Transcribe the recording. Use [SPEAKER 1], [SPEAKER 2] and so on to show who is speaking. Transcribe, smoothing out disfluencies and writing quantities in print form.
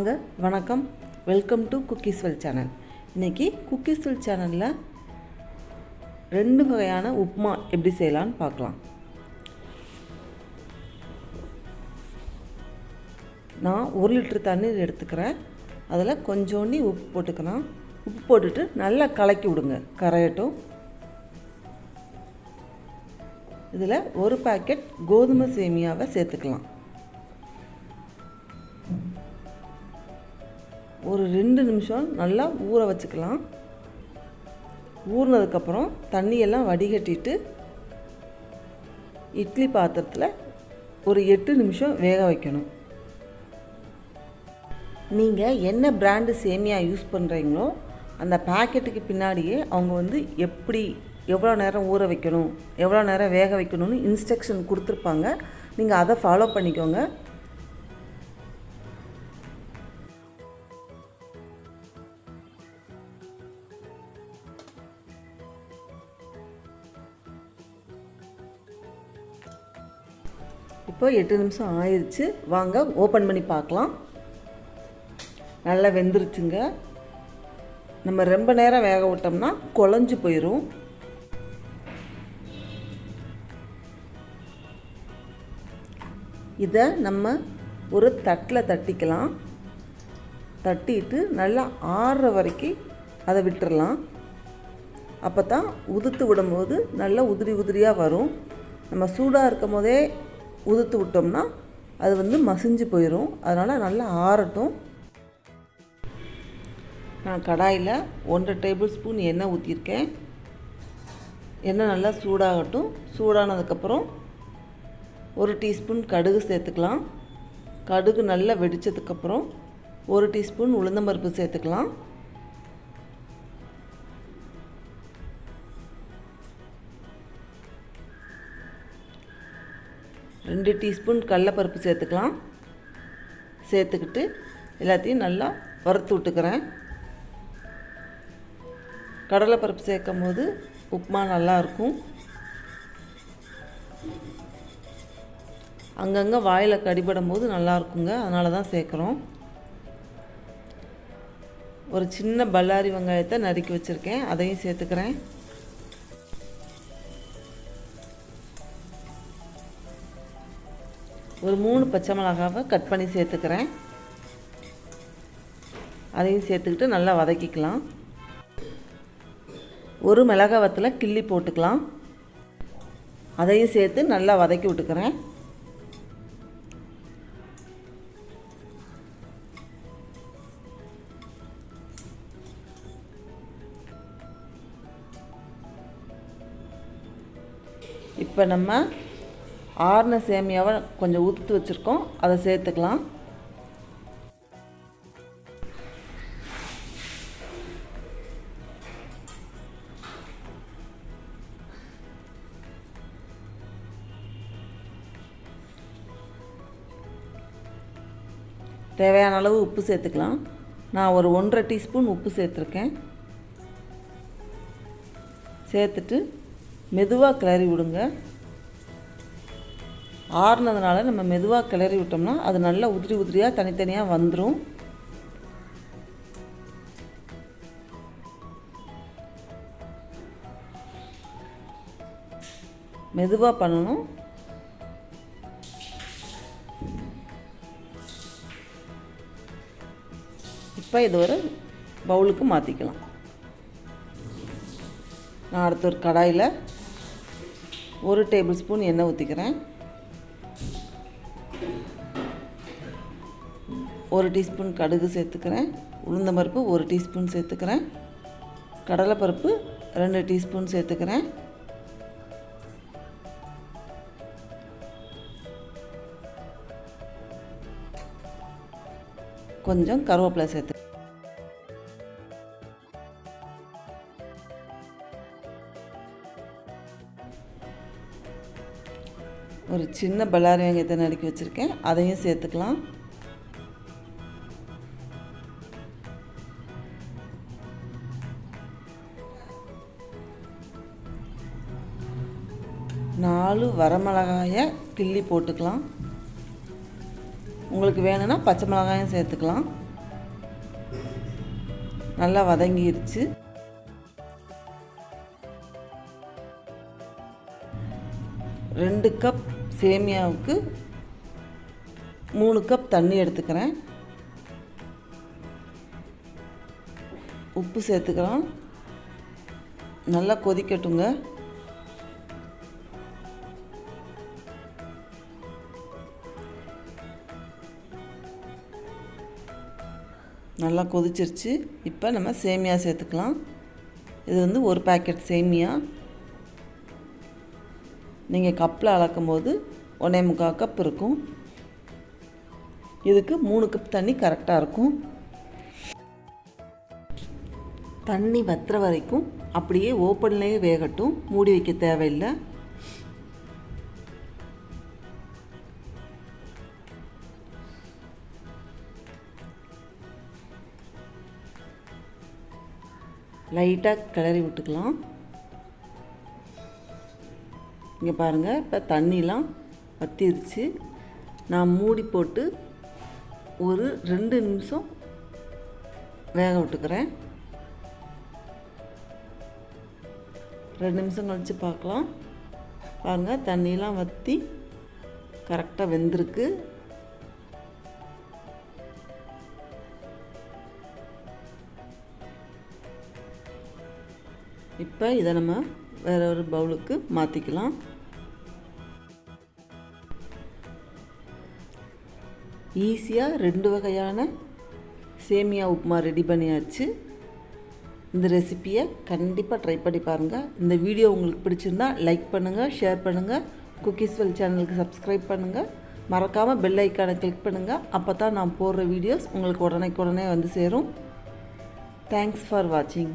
[SPEAKER 1] வாங்க, வணக்கம். Welcome to Cookieswell channel. இன்றைக்கி குக்கீஸ்வெல் சேனலில் 2 வகையான உப்புமா எப்படி செய்யலான்னு பார்க்கலாம். நான் 1 லிட்டர் தண்ணீர் எடுத்துக்கிறேன். அதில் கொஞ்சோண்டி உப்பு போட்டுக்கலாம். உப்பு போட்டுட்டு நல்லா கலக்கி விடுங்க, கரையட்டும். இதில் 1 பாக்கெட் கோதுமை சேமியாவை சேர்த்துக்கலாம். ஒரு 2 நிமிஷம் நல்லா ஊற வச்சுக்கலாம். ஊறினதுக்கப்புறம் தண்ணியெல்லாம் வடிகட்டிட்டு இட்லி பாத்திரத்தில் ஒரு 8 நிமிஷம் வேக வைக்கணும். நீங்கள் என்ன பிராண்டு சேமியா யூஸ் பண்ணுறீங்களோ அந்த பேக்கெட்டுக்கு பின்னாடியே அவங்க எவ்வளோ நேரம் ஊற வைக்கணும், எவ்வளோ நேரம் வேக வைக்கணும்னு இன்ஸ்ட்ரக்ஷன் கொடுத்துருப்பாங்க. நீங்கள் அதை ஃபாலோ பண்ணிக்கோங்க. இப்போ 8 நிமிஷம் ஆயிடுச்சு. வாங்க ஓப்பன் பண்ணி பார்க்கலாம். நல்லா வெந்துருச்சுங்க. நம்ம ரொம்ப நேரம் வேக விட்டோம்னா குழஞ்சு போயிடும். இதை நம்ம ஒரு தட்டில் தட்டிக்கலாம். தட்டிட்டு நல்லா ஆறுற வரைக்கும் அதை விட்டுறலாம். அப்போ தான் உதுத்து விடும்போது நல்லா உதிரி உதிரியாக வரும். நம்ம சூடாக இருக்கும் போதே உதுத்து விட்டோம்னா அது மசிஞ்சு போயிடும். அதனால் நல்லா ஆறட்டும். நான் கடாயில் 1 டேபிள் ஸ்பூன் எண்ணெய் ஊற்றிருக்கேன். எண்ணெய் நல்லா சூடாகட்டும். சூடானதுக்கப்புறம் 1 டீஸ்பூன் கடுகு சேர்த்துக்கலாம். கடுகு நல்லா வெடித்ததுக்கப்புறம் 1 டீஸ்பூன் உளுந்தம்பருப்பு சேர்த்துக்கலாம். 2 டீஸ்பூன் கடலைப்பருப்பு சேர்த்துக்கலாம். சேர்த்துக்கிட்டு எல்லாத்தையும் நல்லா வறுத்து விட்டுக்கிறேன். கடலைப்பருப்பு சேர்க்கும் போது உப்புமா நல்லாயிருக்கும். அங்கங்கே வாயில் கடிபடும் போது நல்லாயிருக்குங்க. அதனால தான் சேர்க்குறோம். ஒரு சின்ன பல்லாரி வெங்காயத்தை நறுக்கி வச்சுருக்கேன், அதையும் சேர்த்துக்கிறேன். ஒரு 3 பச்சை மிளகாவை கட் பண்ணி சேர்த்துக்கிறேன். அதையும் சேர்த்துக்கிட்டு நல்லா வதக்கிக்கலாம். ஒரு மிளகாய் வத்தலை கிள்ளி போட்டுக்கலாம். அதையும் சேர்த்து நல்லா வதக்கி விட்டுக்கிறேன். இப்போ நம்ம ஆறுன சேமியாவை கொஞ்சம் ஊற்றி வச்சுருக்கோம், அதை சேர்த்துக்கலாம். தேவையான அளவு உப்பு சேர்த்துக்கலாம். நான் ஒரு 1.5 டீஸ்பூன் உப்பு சேர்த்துருக்கேன். சேர்த்துட்டு மெதுவாக கிளறி விடுங்க. ஆறுனதுனால நம்ம மெதுவாக கிளறி விட்டோம்னா அது நல்லா உதிரி உதிரியாக தனித்தனியாக வந்துடும். மெதுவாக பண்ணணும். இப்போ இது ஒரு பவுலுக்கு மாற்றிக்கலாம். நான் அடுத்த ஒரு கடாயில் 1 டேபிள் ஸ்பூன் எண்ணெய் ஊற்றிக்கிறேன். 1 டீஸ்பூன் கடுகு சேர்த்துக்கிறேன். உளுந்தம்பருப்பு 1 டீஸ்பூன் சேர்த்துக்கிறேன். கடலைப்பருப்பு 2 டீஸ்பூன் சேர்த்துக்கிறேன். கொஞ்சம் கருவேப்பிலை சேர்த்து ஒரு சின்ன பல்லாரி வெங்காயத்தை நறுக்கி வச்சுருக்கேன், அதையும் சேர்த்துக்கலாம். நாலு வரமிளகாயை கிள்ளி போட்டுக்கலாம். உங்களுக்கு வேணும்னா பச்சை மிளகாயும் சேர்த்துக்கலாம். நல்லா வதங்கிருச்சு. ரெண்டு கப் சேமியாவுக்கு 3 கப் தண்ணி எடுத்துக்கிறேன். உப்பு சேர்த்துக்கலாம். நல்லா கொதிக்கட்டுங்க. நல்லா கொதிச்சிருச்சு. இப்போ நம்ம சேமியா சேர்த்துக்கலாம். இது வந்து ஒரு பேக்கெட் சேமியா. நீங்கள் கப்பில் அளக்கும் போது 1.25 கப் இருக்கும். இதுக்கு 3 கப் தண்ணி கரெக்டாக இருக்கும். தண்ணி வத்துற வரைக்கும் அப்படியே ஓப்பன்லேயே வேகட்டும், மூடி வைக்க தேவையில்லை. லைட்டாக கிளறி விட்டுக்கலாம். இங்கே பாருங்கள், இப்போ தண்ணிலாம் வத்திருச்சு. நான் மூடி போட்டு ஒரு 2 நிமிஷம் வேக விட்டுக்கிறேன். 2 நிமிஷம் கழித்து பார்க்கலாம். பாருங்கள், தண்ணியெலாம் வற்றி கரெக்டாக வெந்திருக்கு. இப்போ இதை நம்ம வேற ஒரு பவுலுக்கு மாற்றிக்கலாம். ஈஸியாக 2 வகையான சேமியா உப்புமா ரெடி பண்ணியாச்சு. இந்த ரெசிப்பியை கண்டிப்பாக ட்ரை பண்ணி பாருங்கள். இந்த வீடியோ உங்களுக்கு பிடிச்சிருந்தா லைக் பண்ணுங்கள், ஷேர் பண்ணுங்கள், குக்கீஸ்வெல் சேனலுக்கு சப்ஸ்கிரைப் பண்ணுங்கள். மறக்காமல் பெல் ஐக்கானை கிளிக் பண்ணுங்கள். அப்போ தான் நான் போடுற வீடியோஸ் உங்களுக்கு உடனே வந்து சேரும். தேங்க்ஸ் ஃபார் வாட்சிங்.